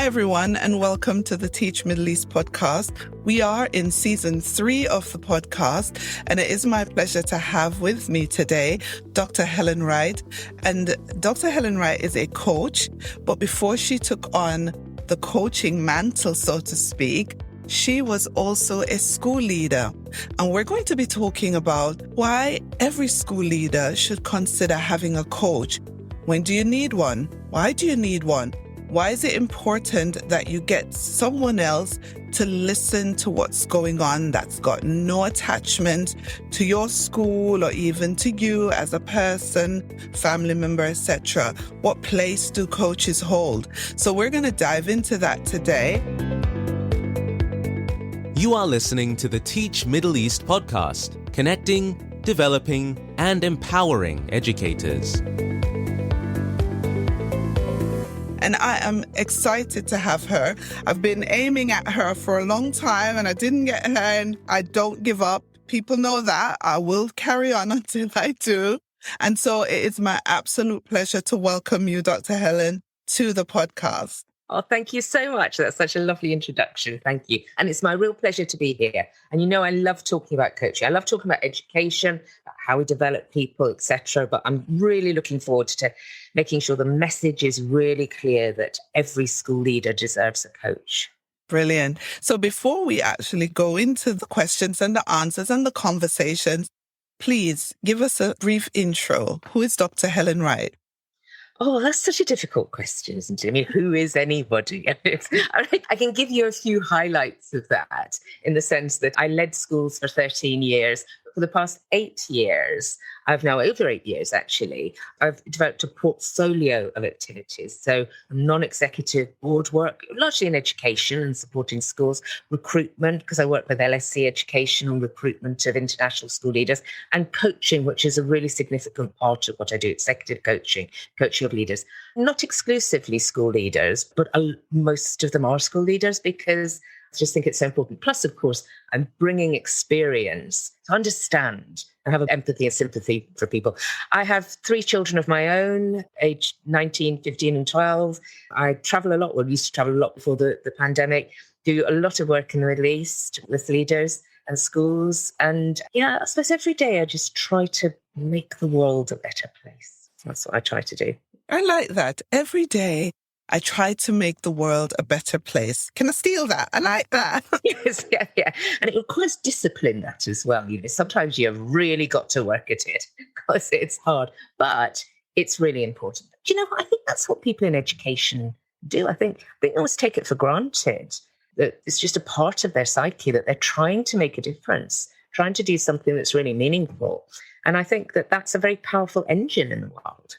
everyone, and welcome to the Teach Middle East podcast. We are in season 3 of the podcast, and it is my pleasure to have with me today Dr. Helen Wright. And Dr. Helen Wright is a coach, but before she took on the coaching mantle, so to speak, she was also a school leader. And we're going to be talking about why every school leader should consider having a coach. When do you need one? Why do you need one? Why is it important that you get someone else to listen to what's going on that's got no attachment to your school or even to you as a person, family member, etc.? What place do coaches hold? So we're going to dive into that today. You are listening to the Teach Middle East podcast, connecting, developing, and empowering educators. And I am excited to have her. I've been aiming at her for a long time and I didn't get her, and I don't give up. People know that. I will carry on until I do. And so it is my absolute pleasure to welcome you, Dr. Helen, to the podcast. Oh, thank you so much. That's such a lovely introduction. Thank you. And it's my real pleasure to be here. And you know, I love talking about coaching. I love talking about education, about how we develop people, etc. But I'm really looking forward to making sure the message is really clear that every school leader deserves a coach. Brilliant. So before we actually go into the questions and the answers and the conversations, please give us a brief intro. Who is Dr. Helen Wright? Oh, that's such a difficult question, isn't it? I mean, who is anybody? I can give you a few highlights of that in the sense that I led schools for 13 years. For the past 8 years, over 8 years actually, I've developed a portfolio of activities. So non-executive board work, largely in education and supporting schools, recruitment, because I work with LSE Education on recruitment of international school leaders, and coaching, which is a really significant part of what I do, executive coaching of leaders. Not exclusively school leaders, but most of them are school leaders because I just think it's so important. Plus, of course, I'm bringing experience to understand and have empathy and sympathy for people. I have 3 children of my own, aged 19, 15 and 12. I travel a lot, used to travel a lot before the pandemic, do a lot of work in the Middle East with leaders and schools. And I suppose every day I just try to make the world a better place. That's what I try to do. I like that. Every day I try to make the world a better place. Can I steal that? I like that. Yes, yeah. And it requires discipline, that as well. Sometimes you've really got to work at it because it's hard, but it's really important. Do you know what? I think that's what people in education do. I think they almost take it for granted that it's just a part of their psyche, that they're trying to make a difference, trying to do something that's really meaningful. And I think that that's a very powerful engine in the world.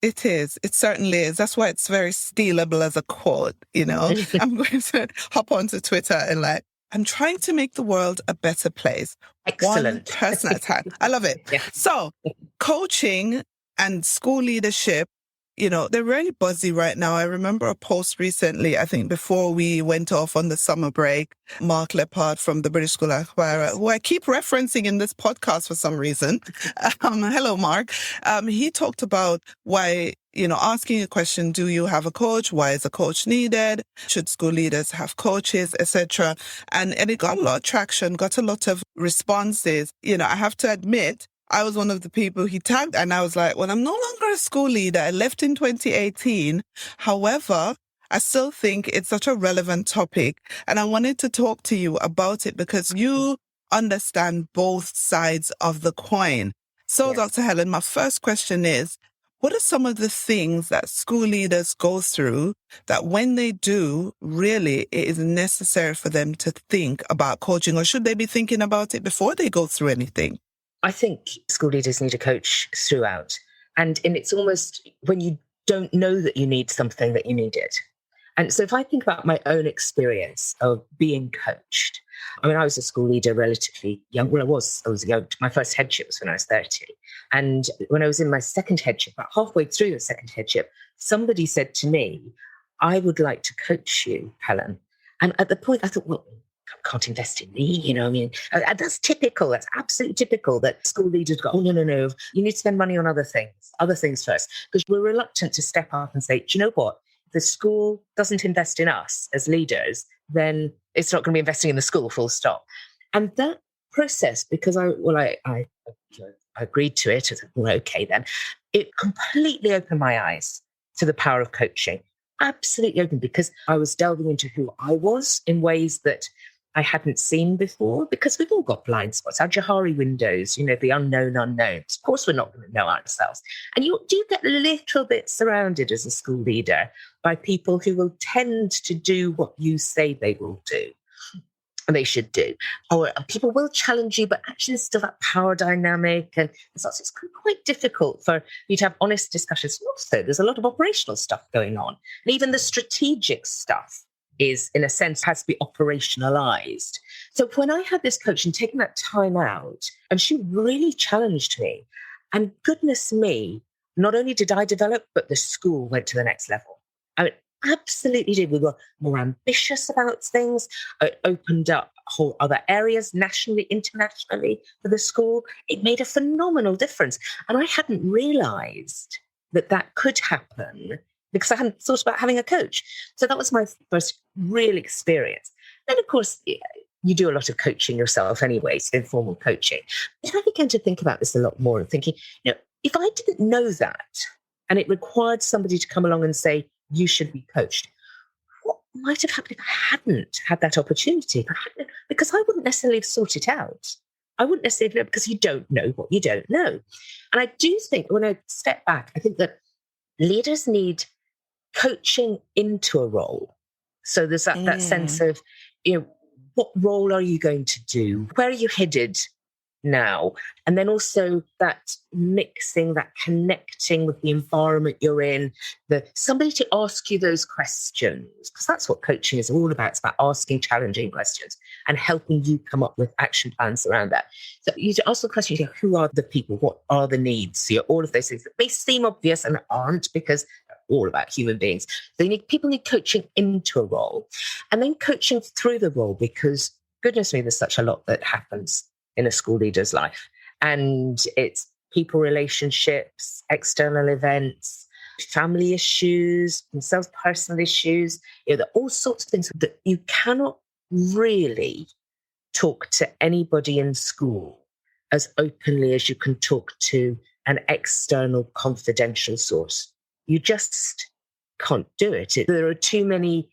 It is. It certainly is. That's why it's very stealable as a quote, I'm going to hop onto Twitter and I'm trying to make the world a better place. Excellent. One person at a time. I love it. Yeah. So coaching and school leadership, they're really buzzy right now. I remember a post recently, I think before we went off on the summer break, Mark Lepard from the British School Akhbara, who I keep referencing in this podcast for some reason. Hello, Mark. He talked about why, asking a question, do you have a coach? Why is a coach needed? Should school leaders have coaches, etc.? And it got a lot of traction, got a lot of responses. I have to admit, I was one of the people he tagged, and I was like, well, I'm no longer a school leader. I left in 2018. However, I still think it's such a relevant topic. And I wanted to talk to you about it because you understand both sides of the coin. So, yes. Dr. Helen, my first question is, what are some of the things that school leaders go through that when they do, really it is necessary for them to think about coaching, or should they be thinking about it before they go through anything? I think school leaders need a coach throughout. And it's almost when you don't know that you need something that you need it. And so if I think about my own experience of being coached, I was a school leader relatively young. Well, I was young. My first headship was when I was 30. And when I was in my second headship, about halfway through the second headship, somebody said to me, I would like to coach you, Helen. And at the point I thought, well, can't invest in me, that's typical. That's absolutely typical that school leaders go, oh, no, you need to spend money on other things first, because we're reluctant to step up and say, do you know what? the school doesn't invest in us as leaders, then it's not going to be investing in the school, full stop. And that process, because I agreed to it, I said, well, okay, then it completely opened my eyes to the power of coaching. Absolutely open, because I was delving into who I was in ways that I hadn't seen before, because we've all got blind spots, our Johari windows, the unknown unknowns. Of course, we're not going to know ourselves. And you do get a little bit surrounded as a school leader by people who will tend to do what you say they will do. And they should do. Or people will challenge you, but actually there's still that power dynamic. And it's quite difficult for you to have honest discussions. Also, there's a lot of operational stuff going on. And even the strategic stuff is, in a sense, has to be operationalized. So when I had this coach and taking that time out, and she really challenged me, and goodness me, not only did I develop, but the school went to the next level. I mean, absolutely did. We were more ambitious about things. It opened up whole other areas, nationally, internationally, for the school. It made a phenomenal difference. And I hadn't realized that could happen because I hadn't thought about having a coach. So that was my first real experience. Then, of course, you do a lot of coaching yourself anyway, so informal coaching. Then I began to think about this a lot more and thinking, if I didn't know that and it required somebody to come along and say, you should be coached, what might have happened if I hadn't had that opportunity? Because I wouldn't necessarily have sought it out. I wouldn't necessarily know, because you don't know what you don't know. And I do think, when I step back, I think that leaders need coaching into a role. So there's that sense of, what role are you going to do? Where are you headed now? And then also that mixing, that connecting with the environment you're in, somebody to ask you those questions, because that's what coaching is all about. It's about asking challenging questions and helping you come up with action plans around that. So you ask the question, who are the people? What are the needs? All of those things that may seem obvious and aren't, because they're all about human beings. So people need coaching into a role, and then coaching through the role, because goodness me, there's such a lot that happens in a school leader's life. And it's people relationships, external events, family issues, themselves personal issues. There are all sorts of things that you cannot really talk to anybody in school as openly as you can talk to an external confidential source. You just can't do it. There are too many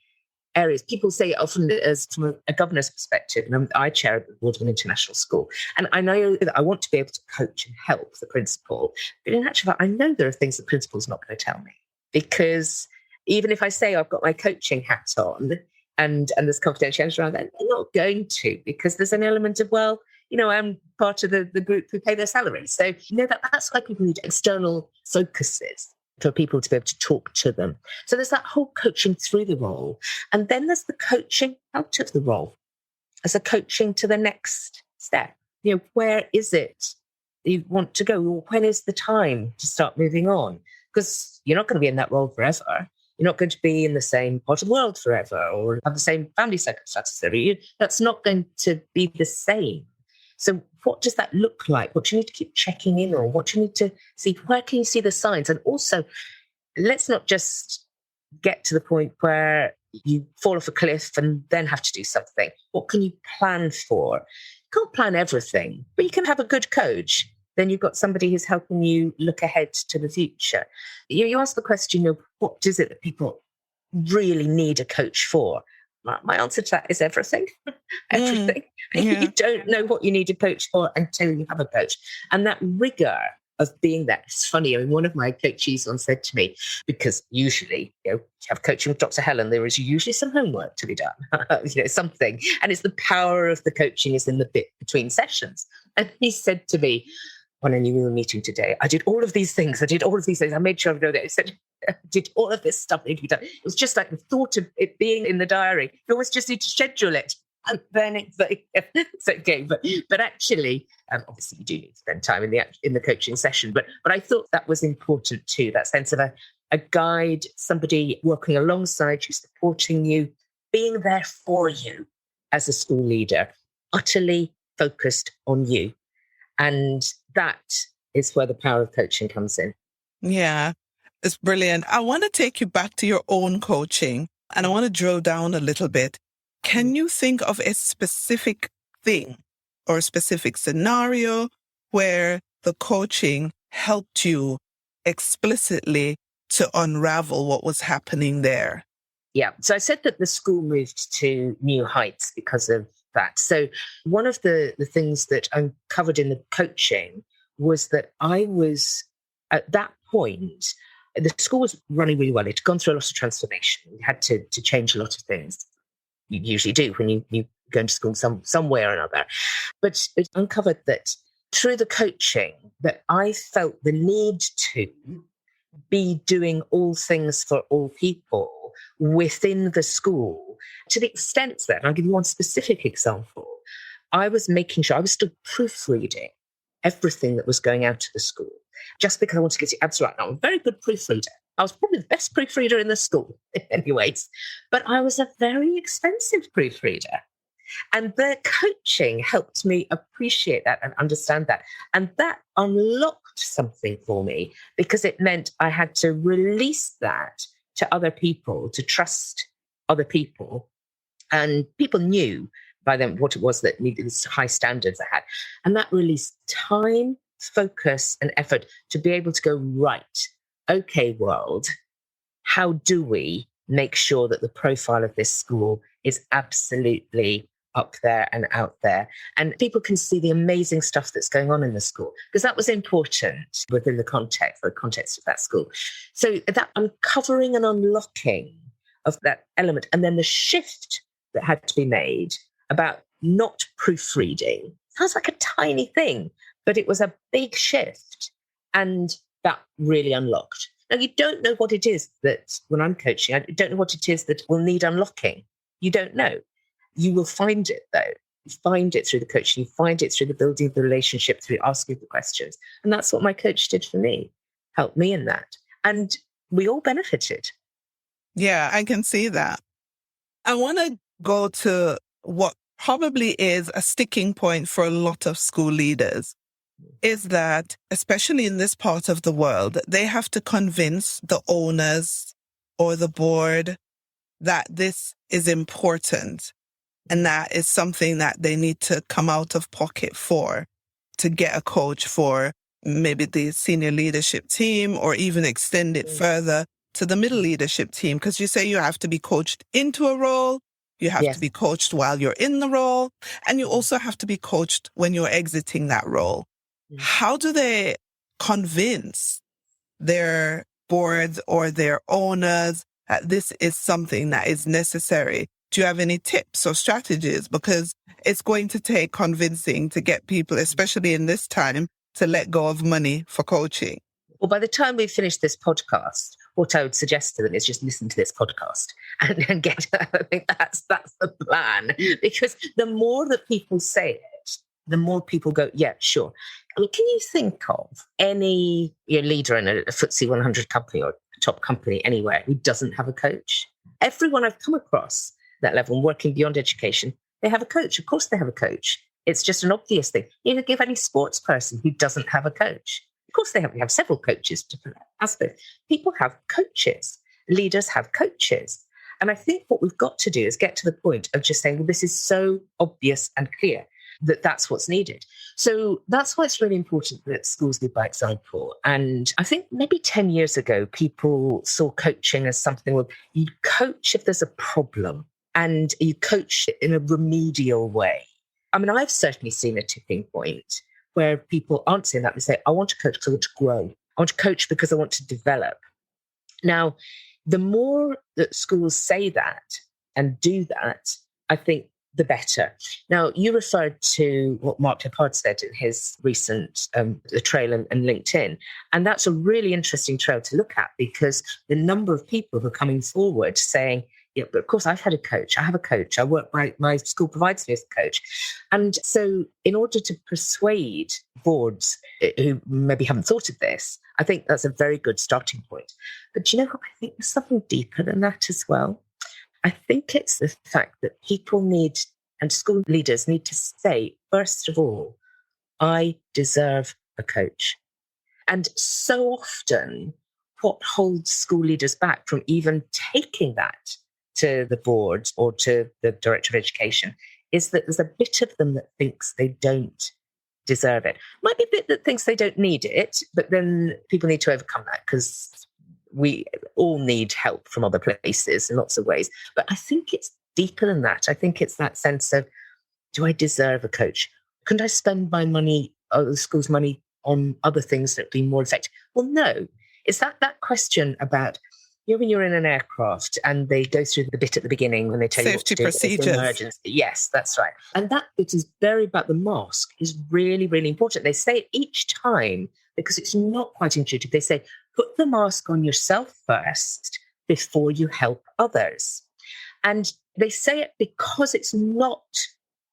areas. People say it often as from a governor's perspective, and I chair the board of an international school, and I know that I want to be able to coach and help the principal, but in actual fact, I know there are things the principal's not going to tell me, because even if I say I've got my coaching hat on and there's confidentiality around that, they're not going to, because there's an element of, I'm part of the group who pay their salaries. So that's why people need external focuses for people to be able to talk to them. So there's that whole coaching through the role. And then there's the coaching out of the role as a coaching to the next step. Where is it you want to go? Or when is the time to start moving on? Because you're not going to be in that role forever. You're not going to be in the same part of the world forever or have the same family circumstances. That's not going to be the same. So what does that look like? What do you need to keep checking in on? What do you need to see? Where can you see the signs? And also, let's not just get to the point where you fall off a cliff and then have to do something. What can you plan for? You can't plan everything, but you can have a good coach. Then you've got somebody who's helping you look ahead to the future. You ask the question of what is it that people really need a coach for? My answer to that is everything. Everything. Yeah. You don't know what you need a coach for until you have a coach. And that rigor of being there. It's funny. One of my coachees once said to me, because usually, you have coaching with Dr. Helen, there is usually some homework to be done, something. And it's the power of the coaching is in the bit between sessions. And he said to me, when I knew we were meeting today, I did all of these things. I made sure I know that. I said, I did all of this stuff that needed to be done. It was just like the thought of it being in the diary. You always just need to schedule it. And then it's okay. But actually, obviously you do need to spend time in the coaching session. But I thought that was important too, that sense of a guide, somebody working alongside you, supporting you, being there for you as a school leader, utterly focused on you. And that is where the power of coaching comes in. Yeah. It's brilliant. I want to take you back to your own coaching and I want to drill down a little bit. Can you think of a specific thing or a specific scenario where the coaching helped you explicitly to unravel what was happening there? Yeah. So I said that the school moved to new heights because of that. So one of the things that I uncovered in the coaching was that I was, at that point, the school was running really well. It had gone through a lot of transformation. We had to change a lot of things. You usually do when you go into school some way or another. But it uncovered that through the coaching that I felt the need to be doing all things for all people within the school, to the extent that, and I'll give you one specific example, I was making sure I was still proofreading everything that was going out to the school, just because I wanted to get the absolute right. Now, I'm a very good proofreader. I was probably the best proofreader in the school in many ways, but I was a very expensive proofreader. And the coaching helped me appreciate that and understand that. And that unlocked something for me because it meant I had to release that to other people, to trust other people. And people knew by then what it was that needed these high standards I had. And that released time, focus, and effort to be able to go, right, okay, world, how do we make sure that the profile of this school is absolutely up there and out there, and people can see the amazing stuff that's going on in the school, because that was important within the context of that school. So that uncovering and unlocking of that element, and then the shift that had to be made about not proofreading sounds like a tiny thing, but it was a big shift, and that really unlocked. Now, you don't know what it is that, when I'm coaching, I don't know what it is that will need unlocking. You don't know. You will find it, though. You find it through the coaching. You find it through the building of the relationship, through asking the questions. And that's what my coach did for me, helped me in that. And we all benefited. Yeah, I can see that. I want to go to what probably is a sticking point for a lot of school leaders, is that, especially in this part of the world, they have to convince the owners or the board that this is important. And that is something that they need to come out of pocket for, to get a coach for maybe the senior leadership team, or even extend it further to the middle leadership team. Because you say you have to be coached into a role, you have to be coached while you're in the role, and you also have to be coached when you're exiting that role. How do they convince their boards or their owners that this is something that is necessary? Do you have any tips or strategies? Because it's going to take convincing to get people, especially in this time, to let go of money for coaching. Well, by the time we finish this podcast, what I would suggest to them is just listen to this podcast and get. I think that's the plan, because the more that people say it, the more people go, yeah, sure. I mean, can you think of any leader in a FTSE 100 company or top company anywhere who doesn't have a coach? Everyone I've come across that level, working beyond education, they have a coach. Of course they have a coach. It's just an obvious thing. You could give any sports person who doesn't have a coach. Of course they have several coaches, different aspects. People have coaches. Leaders have coaches. And I think what we've got to do is get to the point of just saying, well, this is so obvious and clear that that's what's needed. So that's why it's really important that schools lead by example. And I think maybe 10 years ago, people saw coaching as something where you coach if there's a problem, and you coach in a remedial way. I mean, I've certainly seen a tipping point where people aren't saying that. They say, I want to coach because I want to grow. I want to coach because I want to develop. Now, the more that schools say that and do that, I think the better. Now, you referred to what Mark Lippard said in his recent the trail and LinkedIn. And that's a really interesting trail to look at, because the number of people who are coming forward saying, yeah, but of course I've had a coach. I have a coach. I work, my school provides me with a coach. And so in order to persuade boards who maybe haven't thought of this, I think that's a very good starting point. But you know what? I think there's something deeper than that as well. I think it's the fact that people need, and school leaders need to say, first of all, I deserve a coach. And so often what holds school leaders back from even taking that to the board or to the director of education is that there's a bit of them that thinks they don't deserve it. Might be a bit that thinks they don't need it, but then people need to overcome that because we all need help from other places in lots of ways. But I think it's deeper than that. I think it's that sense of, do I deserve a coach? Couldn't I spend my money, or the school's money, on other things that would be more effective? Well, no. It's that question about, when you're in an aircraft and they go through the bit at the beginning when they tell safety you what to do, procedures. Emergency. Yes, that's right. And that bit is very about the mask is really, really important. They say it each time because it's not quite intuitive. They say, put the mask on yourself first before you help others. And they say it because it's not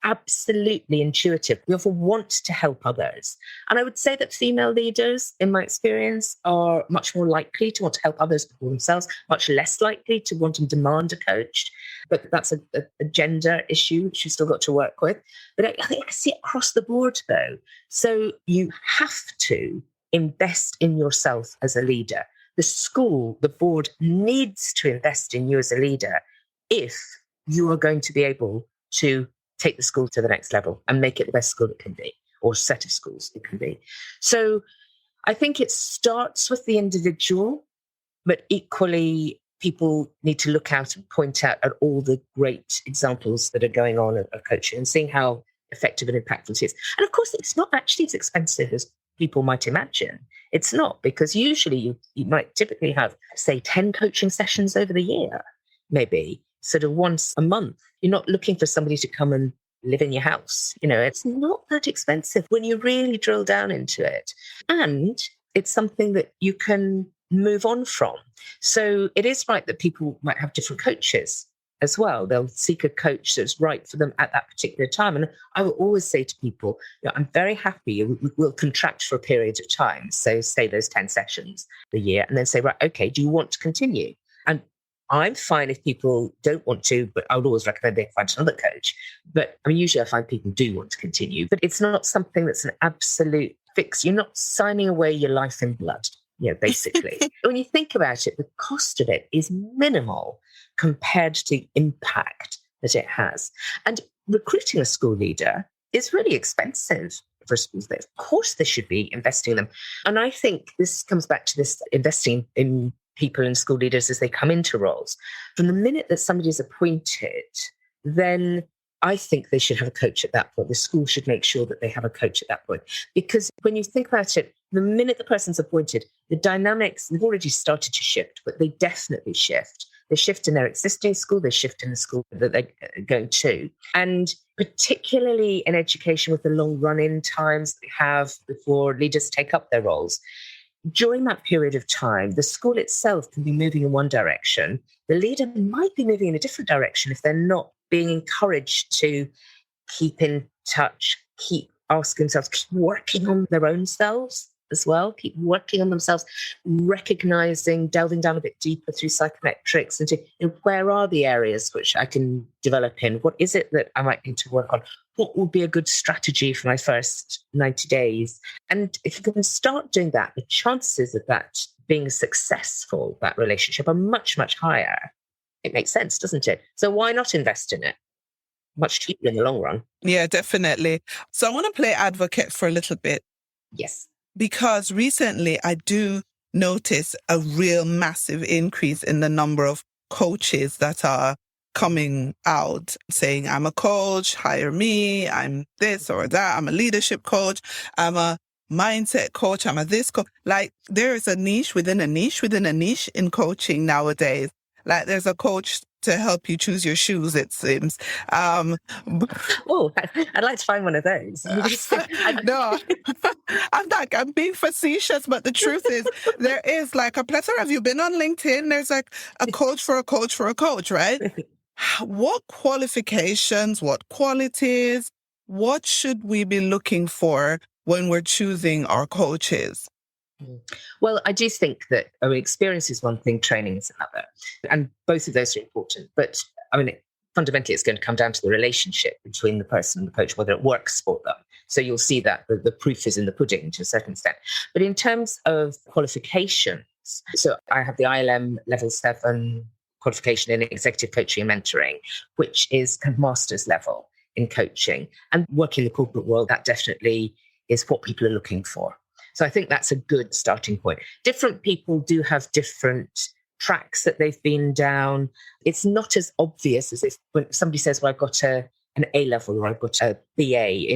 absolutely intuitive. We often want to help others. And I would say that female leaders, in my experience, are much more likely to want to help others before themselves, much less likely to want and demand a coach. But that's a gender issue, which you've still got to work with. But I think I see it across the board, though. So you have to invest in yourself as a leader. The school, the board needs to invest in you as a leader if you are going to be able to take the school to the next level and make it the best school it can be, or set of schools it can be. So I think it starts with the individual, but equally people need to look out and point out at all the great examples that are going on of coaching and seeing how effective and impactful it is. And of course, it's not actually as expensive as people might imagine. It's not, because usually you might typically have, say, 10 coaching sessions over the year, maybe sort of once a month. You're not looking for somebody to come and live in your house. It's not that expensive when you really drill down into it. And it's something that you can move on from. So it is right that people might have different coaches as well. They'll seek a coach that's right for them at that particular time. And I will always say to people, I'm very happy. We'll contract for a period of time. So say those 10 sessions a year and then say, right, okay, do you want to continue? And I'm fine if people don't want to, but I would always recommend they find another coach. But usually I find people do want to continue, but it's not something that's an absolute fix. You're not signing away your life in blood, basically. When you think about it, the cost of it is minimal compared to the impact that it has. And recruiting a school leader is really expensive for schools. Of course, they should be investing in them. And I think this comes back to this investing in people and school leaders as they come into roles. From the minute that somebody is appointed, then I think they should have a coach at that point. The school should make sure that they have a coach at that point. Because when you think about it, the minute the person's appointed, the dynamics, they've already started to shift, but they definitely shift. They shift in their existing school, they shift in the school that they're going to. And particularly in education with the long run-in times we have before leaders take up their roles, during that period of time, the school itself can be moving in one direction. The leader might be moving in a different direction if they're not being encouraged to keep in touch, keep asking themselves, keep working on their own selves as well, keep working on themselves, recognizing, delving down a bit deeper through psychometrics into where are the areas which I can develop in? What is it that I might need to work on? What would be a good strategy for my first 90 days? And if you can start doing that, the chances of that being successful, that relationship, are much, much higher. It makes sense, doesn't it? So why not invest in it? Much cheaper in the long run. Yeah, definitely. So I want to play advocate for a little bit. Yes. Because recently I do notice a real massive increase in the number of coaches that are coming out saying, I'm a coach, hire me, I'm this or that, I'm a leadership coach, I'm a mindset coach, I'm a this coach. Like, there is a niche within a niche within a niche in coaching nowadays. Like, there's a coach to help you choose your shoes, it seems. Oh, I'd like to find one of those. No, I'm being facetious, but the truth is there is like a plethora. Have you been on LinkedIn? There's like a coach for a coach for a coach, right? What qualifications, what qualities, what should we be looking for when we're choosing our coaches? Well, I do think that experience is one thing, training is another. And both of those are important. But fundamentally, it's going to come down to the relationship between the person and the coach, whether it works for them. So you'll see that the proof is in the pudding to a certain extent. But in terms of qualification, So I have the ILM Level 7 qualification in executive coaching and mentoring, which is kind of master's level in coaching. And working in the corporate world, that definitely is what people are looking for. So I think that's a good starting point. Different people do have different tracks that they've been down. It's not as obvious as if when somebody says, well, I've got an A level or I've got a BA,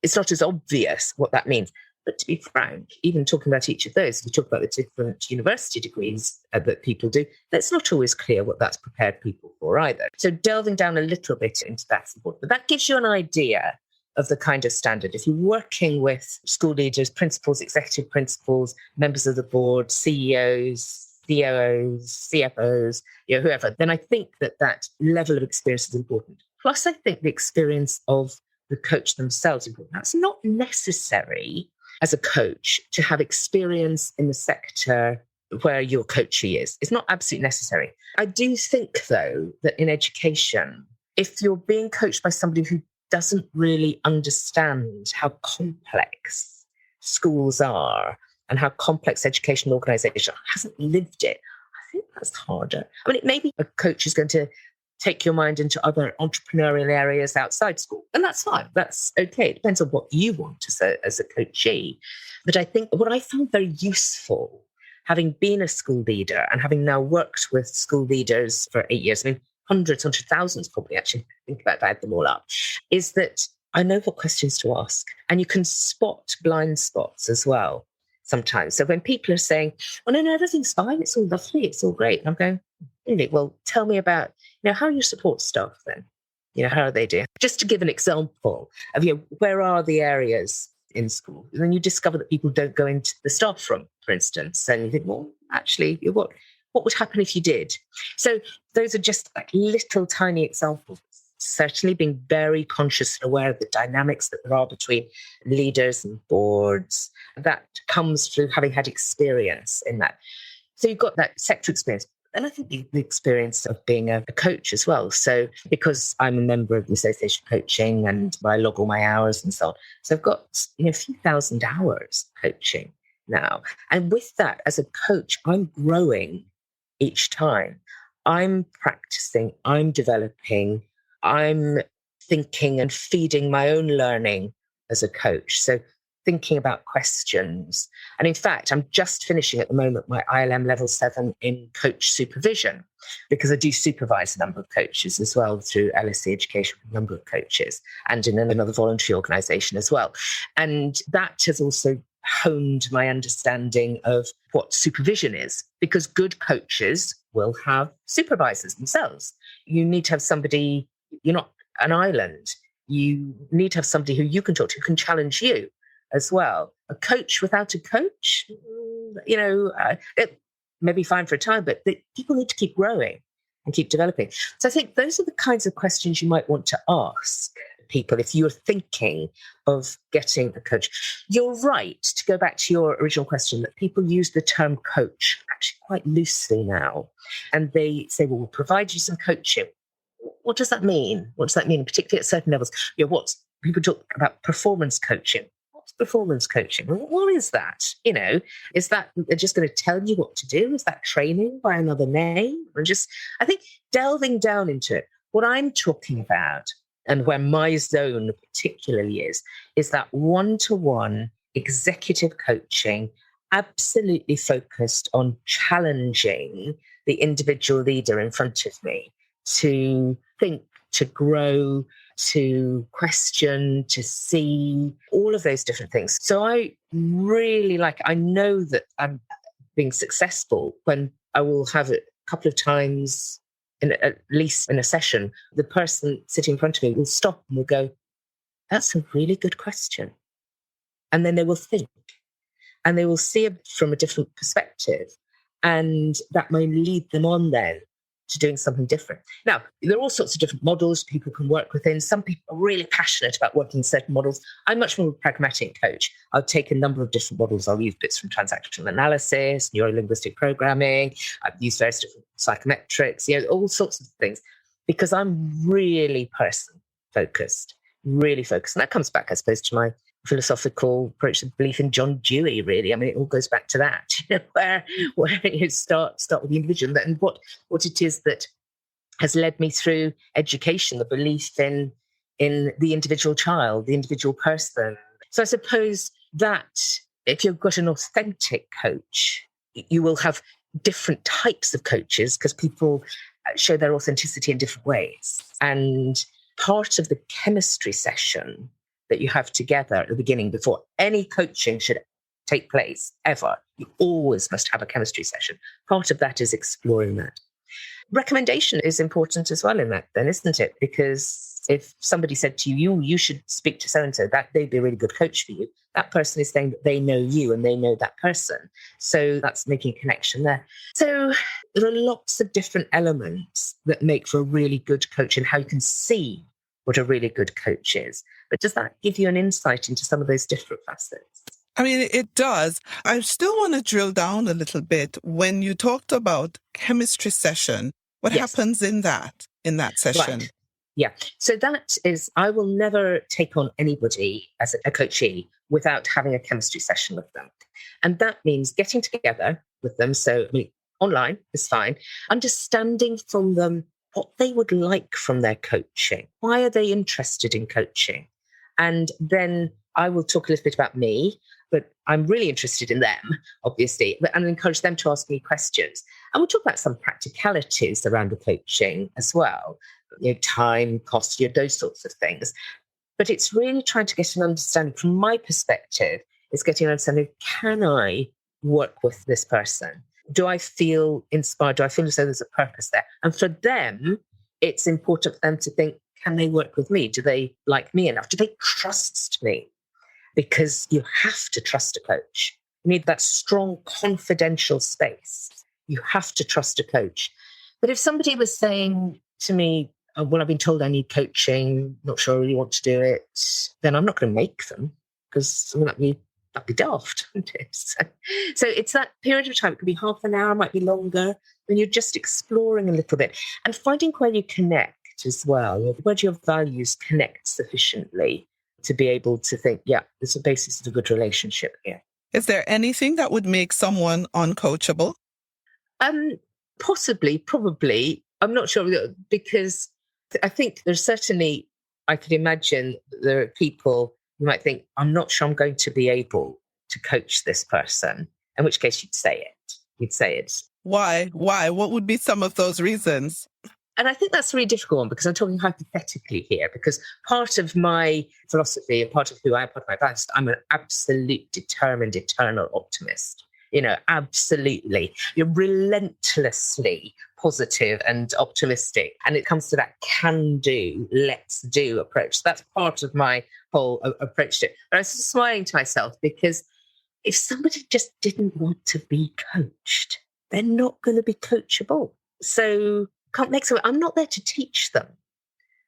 it's not as obvious what that means. But to be frank, even talking about each of those, we talk about the different university degrees that people do, that's not always clear what that's prepared people for either. So delving down a little bit into that's important. But that gives you an idea of the kind of standard. If you're working with school leaders, principals, executive principals, members of the board, CEOs, COOs, CFOs, whoever, then I think that level of experience is important. Plus, I think the experience of the coach themselves is important. That's not necessary as a coach to have experience in the sector where your coachee is. It's not absolutely necessary. I do think, though, that in education, if you're being coached by somebody who doesn't really understand how complex schools are and how complex educational organisation hasn't lived it, I think that's harder. I mean, maybe a coach is going to take your mind into other entrepreneurial areas outside school. And that's fine. That's okay. It depends on what you want as a coachee. But I think what I found very useful, having been a school leader and having now worked with school leaders for 8 years, I mean, hundreds, thousands probably, actually, think about if I add them all up, is that I know what questions to ask. And you can spot blind spots as well sometimes. So when people are saying, well, no, everything's fine, it's all lovely, it's all great. And I'm going, really? Well, tell me about, how you support staff then? How are they doing? Just to give an example of, where are the areas in school? And then you discover that people don't go into the staff room, for instance. And you think, well, actually, what would happen if you did? So those are just like little tiny examples. Certainly being very conscious and aware of the dynamics that there are between leaders and boards. That comes through having had experience in that. So you've got that sector experience. And I think the experience of being a coach as well. So because I'm a member of the Association of Coaching and I log all my hours and so on. So I've got a few thousand hours coaching now. And with that, as a coach, I'm growing each time. I'm practicing, I'm developing, I'm thinking and feeding my own learning as a coach. So thinking about questions. And in fact, I'm just finishing at the moment my ILM Level 7 in coach supervision, because I do supervise a number of coaches as well through LSE Education, a number of coaches, and in another voluntary organisation as well. And that has also honed my understanding of what supervision is, because good coaches will have supervisors themselves. You need to have somebody, you're not an island. You need to have somebody who you can talk to, who can challenge you as well. A coach without a coach, it may be fine for a time, but people need to keep growing and keep developing. So I think those are the kinds of questions you might want to ask people if you're thinking of getting a coach. You're right, to go back to your original question, that people use the term coach actually quite loosely now. And they say, well, we'll provide you some coaching. What does that mean? What does that mean, particularly at certain levels? People talk about performance coaching. What's performance coaching? What is that? Is that they're just going to tell you what to do? Is that training by another name? I think delving down into it, what I'm talking about, and where my zone particularly is that one-to-one executive coaching, absolutely focused on challenging the individual leader in front of me to think, to grow, to question, to see, all of those different things. So I really I know that I'm being successful when I will have it a couple of times, at least in a session, the person sitting in front of me will stop and will go, that's a really good question. And then they will think, and they will see it from a different perspective. And that may lead them on then to doing something different. Now, there are all sorts of different models people can work within. Some people are really passionate about working in certain models. I'm much more of a pragmatic coach. I'll take a number of different models. I'll use bits from transactional analysis, neuro-linguistic programming. I've used various different psychometrics, all sorts of things, because I'm really person-focused, really focused. And that comes back, I suppose, to my philosophical approach of belief in John Dewey, really. I mean, it all goes back to that, where you start with the individual and what it is that has led me through education, the belief in the individual child, the individual person. So I suppose that if you've got an authentic coach, you will have different types of coaches because people show their authenticity in different ways. And part of the chemistry session that you have together at the beginning, before any coaching should take place ever, you always must have a chemistry session. Part of that is exploring that. Recommendation is important as well in that then, isn't it? Because if somebody said to you should speak to so-and-so, that they'd be a really good coach for you. That person is saying that they know you and they know that person. So that's making a connection there. So there are lots of different elements that make for a really good coach and how you can see what a really good coach is. But does that give you an insight into some of those different facets? I mean, it does. I still want to drill down a little bit. When you talked about chemistry session, what happens in that session? Right. Yeah. So that is, I will never take on anybody as a coachee without having a chemistry session with them. And that means getting together with them. So, I mean, online is fine. Understanding from them what they would like from their coaching. Why are they interested in coaching? And then I will talk a little bit about me, but I'm really interested in them, obviously, and encourage them to ask me questions. And we'll talk about some practicalities around the coaching as well, time, cost, those sorts of things. But it's really trying to get an understanding, from my perspective, is getting an understanding, can I work with this person? Do I feel inspired? Do I feel as though there's a purpose there? And for them, it's important for them to think, can they work with me? Do they like me enough? Do they trust me? Because you have to trust a coach. You need that strong, confidential space. You have to trust a coach. But if somebody was saying to me, well, I've been told I need coaching, not sure I really want to do it, then I'm not going to make them, because that'd be daft, wouldn't it? So it's that period of time. It could be half an hour, might be longer, when you're just exploring a little bit and finding where you connect as well. Where do your values connect sufficiently to be able to think, yeah, there's a basis of a good relationship here. Is there anything that would make someone uncoachable? Possibly, probably. I'm not sure, because I think there's certainly, I could imagine there are people who might think, I'm not sure I'm going to be able to coach this person, in which case you'd say it. You'd say it. Why? What would be some of those reasons? And I think that's a really difficult one, because I'm talking hypothetically here, because part of my philosophy and part of who I am, part of my values, I'm an absolute determined, eternal optimist. Absolutely. You're relentlessly positive and optimistic. And it comes to that can-do, let's-do approach. So that's part of my whole approach to it. But I was smiling to myself, because if somebody just didn't want to be coached, they're not going to be coachable. So I'm not there to teach them.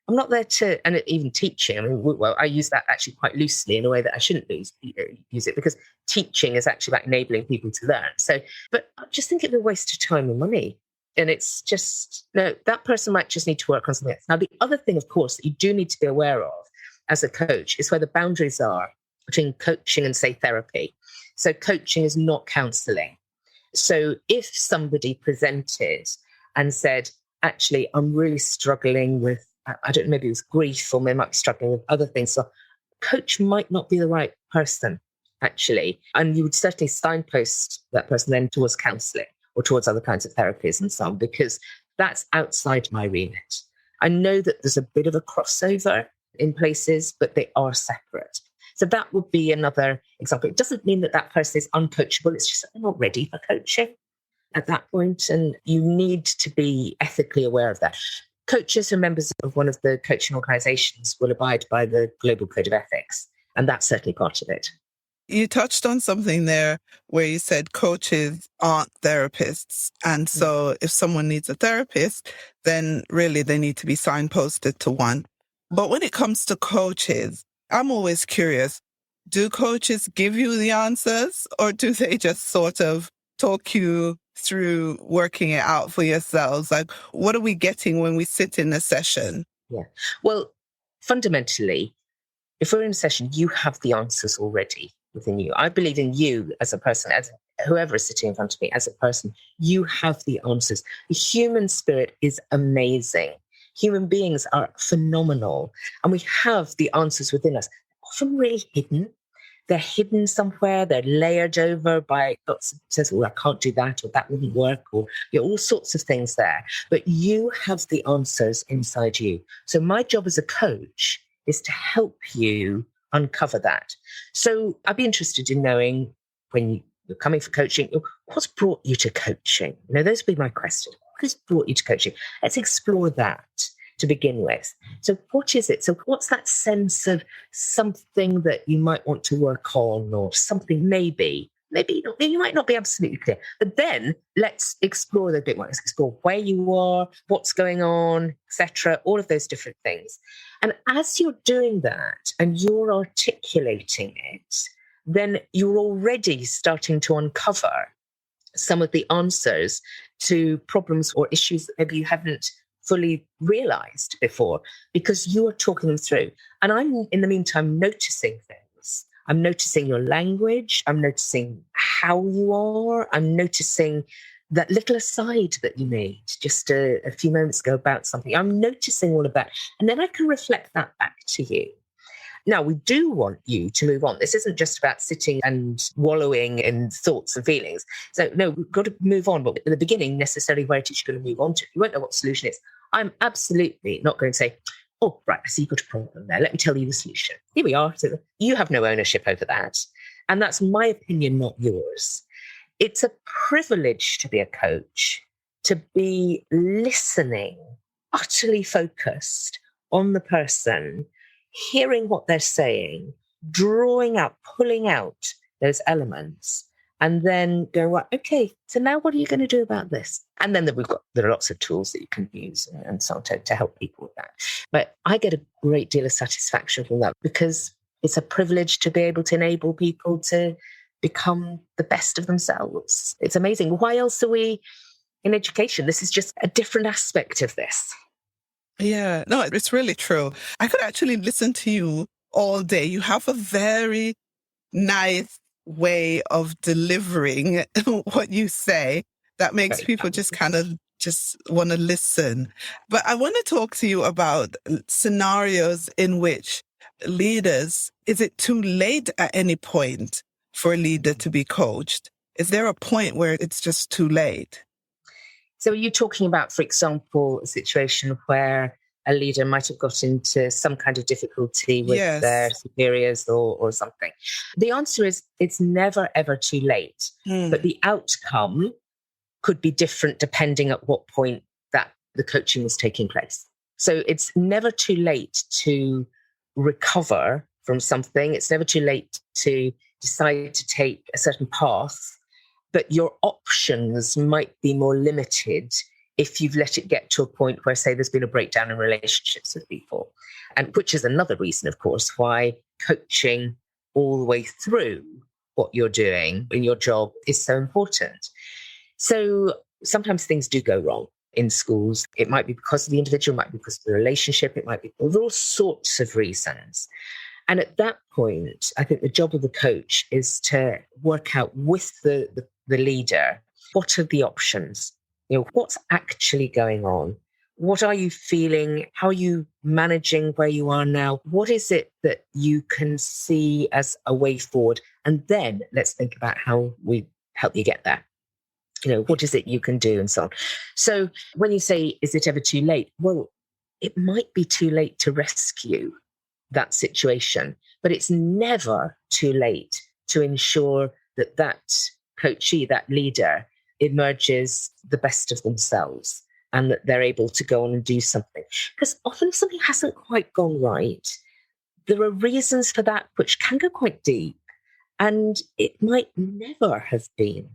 I'm not there to, and even teaching, I mean, I use that actually quite loosely in a way that I shouldn't use it, because teaching is actually about enabling people to learn. So, but I just think it's a waste of time and money. And it's just, no, that person might just need to work on something else. Now, the other thing, of course, that you do need to be aware of as a coach is where the boundaries are between coaching and, say, therapy. So coaching is not counselling. So if somebody presented and said, actually, I'm really struggling with, I don't know, maybe it was grief, or they might be struggling with other things. So coach might not be the right person, actually. And you would certainly signpost that person then towards counselling or towards other kinds of therapies and so on, because that's outside my remit. I know that there's a bit of a crossover in places, but they are separate. So that would be another example. It doesn't mean that person is uncoachable. It's just that they're not ready for coaching at that point, and you need to be ethically aware of that. Coaches who are members of one of the coaching organisations will abide by the Global Code of Ethics, and that's certainly part of it. You touched on something there where you said coaches aren't therapists, and so if someone needs a therapist, then really they need to be signposted to one. But when it comes to coaches, I'm always curious, do coaches give you the answers, or do they just sort of talk you through working it out for yourselves? Like, what are we getting when we sit in a session? Yeah. Well, fundamentally, if we're in a session, you have the answers already within you. I believe in you as a person, as whoever is sitting in front of me, as a person, you have the answers. The human spirit is amazing. Human beings are phenomenal, and we have the answers within us, often really hidden. They're hidden somewhere. They're layered over by lots of says, "Oh, I can't do that," or "That wouldn't work," or all sorts of things there. But you have the answers inside you. So my job as a coach is to help you uncover that. So I'd be interested in knowing, when you're coming for coaching, what's brought you to coaching? Those would be my questions. What has brought you to coaching? Let's explore that to begin with. So what is it? So what's that sense of something that you might want to work on, or something maybe you might not be absolutely clear. But then let's explore that a bit more. Let's explore where you are, what's going on, etc., all of those different things. And as you're doing that and you're articulating it, then you're already starting to uncover some of the answers to problems or issues that maybe you haven't fully realized before, because you are talking them through. And I'm, in the meantime, noticing things. I'm noticing your language. I'm noticing how you are. I'm noticing that little aside that you made just a few moments ago about something. I'm noticing all of that. And then I can reflect that back to you. Now, we do want you to move on. This isn't just about sitting and wallowing in thoughts and feelings. So, no, we've got to move on. But at the beginning, necessarily where it is you're going to move on to, you won't know what the solution is. I'm absolutely not going to say, "Oh, right, I see you've got a problem there. Let me tell you the solution." Here we are. So you have no ownership over that. And that's my opinion, not yours. It's a privilege to be a coach, to be listening, utterly focused on the person, hearing what they're saying, drawing out, pulling out those elements, and then go, "Right, okay, so now what are you going to do about this?" And then there are lots of tools that you can use and so on to help people with that. But I get a great deal of satisfaction from that, because it's a privilege to be able to enable people to become the best of themselves. It's amazing. Why else are we in education? This is just a different aspect of this. Yeah, no, it's really true. I could actually listen to you all day. You have a very nice way of delivering what you say that makes people just kind of just want to listen. But I want to talk to you about scenarios in which leaders, is it too late at any point for a leader to be coached? Is there a point where it's just too late? So are you talking about, for example, a situation where a leader might have got into some kind of difficulty with their superiors or something? The answer is it's never, ever too late. But the outcome could be different depending at what point that the coaching was taking place. So it's never too late to recover from something. It's never too late to decide to take a certain path, but your options might be more limited if you've let it get to a point where, say, there's been a breakdown in relationships with people. And which is another reason, of course, why coaching all the way through what you're doing in your job is so important. So sometimes things do go wrong in schools. It might be because of the individual, it might be because of the relationship, it might be for all sorts of reasons. And at that point, I think the job of the coach is to work out with the leader, what are the options? What's actually going on? What are you feeling? How are you managing where you are now? What is it that you can see as a way forward? And then let's think about how we help you get there. What is it you can do and so on. So when you say, is it ever too late? Well, it might be too late to rescue that situation, but it's never too late to ensure that coachee, that leader, emerges the best of themselves and that they're able to go on and do something. Because often if something hasn't quite gone right, there are reasons for that which can go quite deep, and it might never have been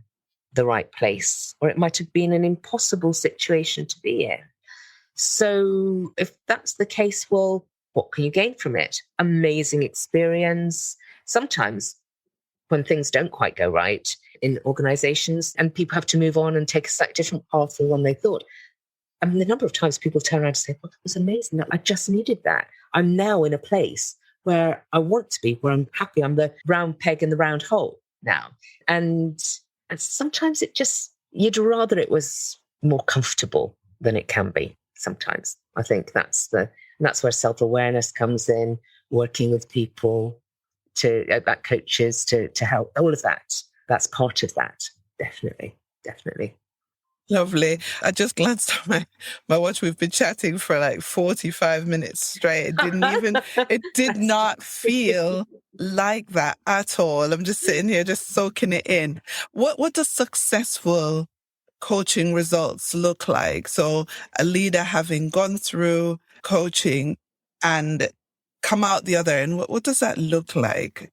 the right place, or it might have been an impossible situation to be in. So if that's the case, well, what can you gain from it? Amazing experience. Sometimes when things don't quite go right in organizations and people have to move on and take a slightly different path than one they thought. I mean, the number of times people turn around and say, well, that was amazing. I just needed that. I'm now in a place where I want to be, where I'm happy. I'm the round peg in the round hole now. And sometimes you'd rather it was more comfortable than it can be sometimes. I think that's where self-awareness comes in, working with people, about coaches to help, all of that. That's part of that. Definitely. Lovely. I just glanced at my watch. We've been chatting for like 45 minutes straight. It did not feel like that at all. I'm just sitting here, just soaking it in. What does successful coaching results look like? So a leader having gone through coaching and come out the other end, what does that look like?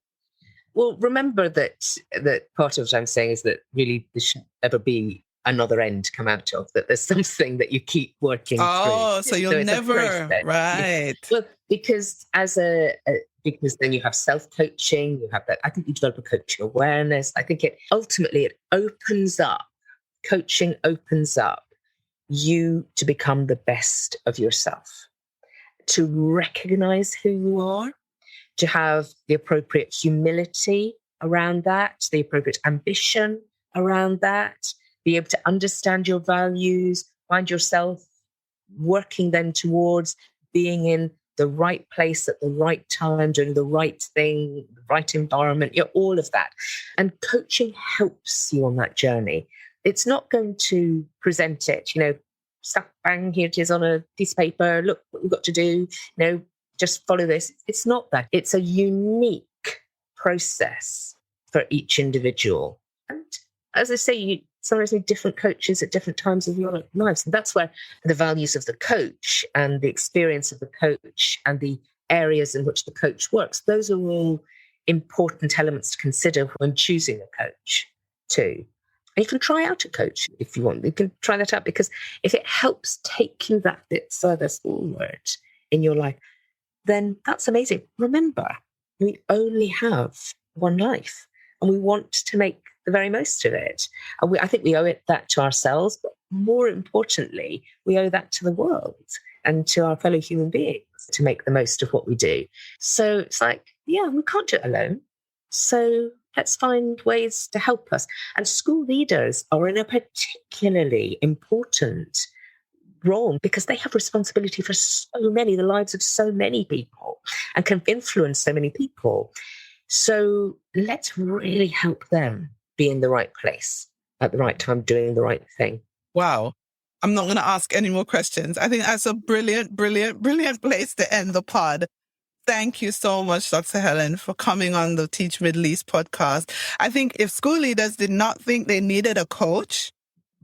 Well, remember that part of what I'm saying is that really there shouldn't ever be another end come out of, that there's something that you keep working through. Oh, so you'll never, right. Well, because because then you have self-coaching, you have that, I think you develop a coaching awareness. I think it opens up, coaching opens up you to become the best of yourself, to recognize who you are, to have the appropriate humility around that, the appropriate ambition around that, be able to understand your values, find yourself working then towards being in the right place at the right time, doing the right thing, the right environment, all of that. And coaching helps you on that journey. It's not going to present it, stuff, bang, here it is on a piece of paper, look what you've got to do, just follow this. It's not that. It's a unique process for each individual. And as I say, you sometimes need different coaches at different times of your lives. And that's where the values of the coach and the experience of the coach and the areas in which the coach works, those are all important elements to consider when choosing a coach too. And you can try out a coach if you want. You can try that out, because if it helps take you that bit further forward in your life, then that's amazing. Remember, we only have one life and we want to make the very most of it. And I think we owe that to ourselves, but more importantly, we owe that to the world and to our fellow human beings to make the most of what we do. So it's like, we can't do it alone. So let's find ways to help us. And school leaders are in a particularly important role because they have responsibility for the lives of so many people and can influence so many people. So let's really help them be in the right place at the right time, doing the right thing. Wow. I'm not going to ask any more questions. I think that's a brilliant, brilliant, brilliant place to end the pod. Thank you so much, Dr. Helen, for coming on the Teach Middle East podcast. I think if school leaders did not think they needed a coach,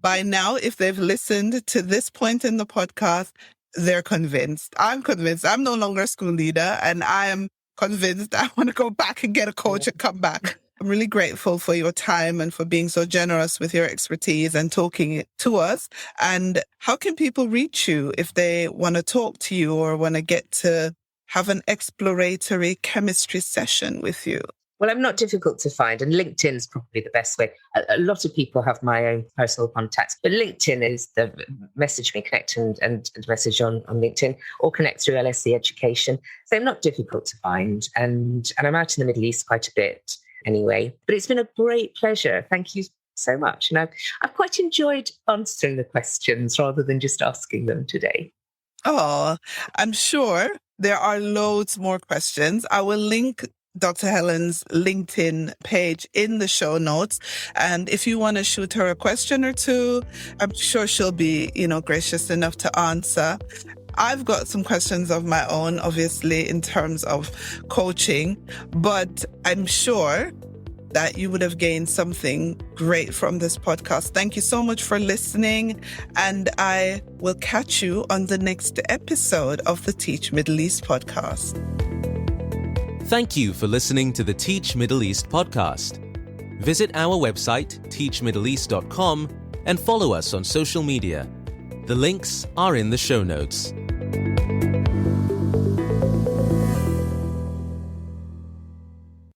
by now, if they've listened to this point in the podcast, they're convinced. I'm convinced. I'm no longer a school leader, and I am convinced I want to go back and get a coach and come back. I'm really grateful for your time and for being so generous with your expertise and talking it to us. And how can people reach you if they want to talk to you or want to get to have an exploratory chemistry session with you? Well, I'm not difficult to find, and LinkedIn's probably the best way. A lot of people have my own personal contacts, but LinkedIn is the message me, connect and message on LinkedIn, or connect through LSE Education. So I'm not difficult to find, and I'm out in the Middle East quite a bit anyway. But it's been a great pleasure. Thank you so much. And I've quite enjoyed answering the questions rather than just asking them today. Oh, I'm sure there are loads more questions. I will link Dr. Helen's LinkedIn page in the show notes. And if you want to shoot her a question or two, I'm sure she'll be, gracious enough to answer. I've got some questions of my own, obviously, in terms of coaching, but I'm sure that you would have gained something great from this podcast. Thank you so much for listening, and I will catch you on the next episode of the Teach Middle East podcast. Thank you for listening to the Teach Middle East podcast. Visit our website, teachmiddleeast.com, and follow us on social media. The links are in the show notes.